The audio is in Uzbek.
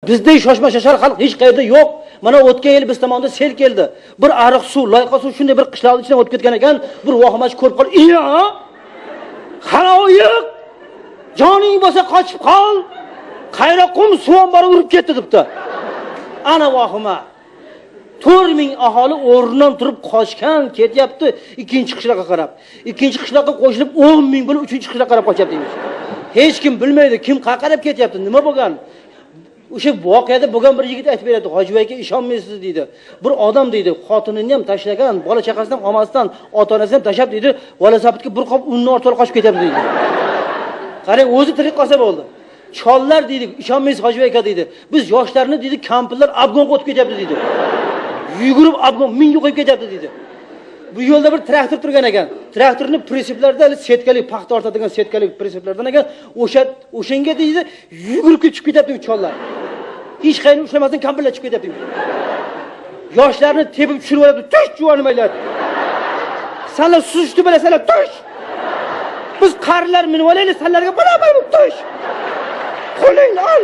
Bizda shoshma shashar xalq hech qayerda yo'q. Mana o'tgan yil biz tomonda sel keldi. Bir ariq suv, loyqa suv shunday bir qishloqning ichidan o'tib ketgan ekan, bir vohimach ko'rib qol. "Iya! Xaloyiq! Joning bo'lsa qochib qol. Qayra qum suv bor urib ketdi" debdi. Ana vohima. 4000 aholi o'rnidan turib qochgan, ketyapti ikkinchi qishloqqa qarab. Ikkinchi qishloqqa qo'shilib 10,000 bo'lib uchinchi qishloqqa qarab qochyapti deymiz. Hech kim bilmaydi kim qaqarib ketyapti, nima bo'lgan. O'sha voqeada bo'lgan bir yigit aytib beradi, "Hojiboy aka ishonmaysiz" deydi. Bir odam deydi, xotinini ham tashlagan, bola chaqasidan, olmasdan, ota-onasini ham tashlab deydi, Valasabitga bir qop unni ortib qochib ketyapti deydi. Qarang, o'zi tirik qolsa bo'ldi. Chollar deydi, ishonmaysiz Hojiboy aka deydi. Biz yoshlarni deydi, kampirlar Afg'onga o'tib ketyapti deydi. Yugurib Afg'on minga qo'yib ketyapti deydi. Bu yo'lda bir traktor turgan ekan. Traktorning prinsiplarida setkali paxta ortadigan setkali prinsiplardan ekan, o'shanga deydi, yugurib chiqib ketyapti u chollar. Hech qayni ushlamasdan kampirlar chiqib ketyapti. Yoshlarni tepib tushirib oladi, "Tush juvonmaylar. Sanlar suzishni bilasanlar, tush. Biz qarilar minib olaylik, sanlarga barabar tush. Qo'lingni ol."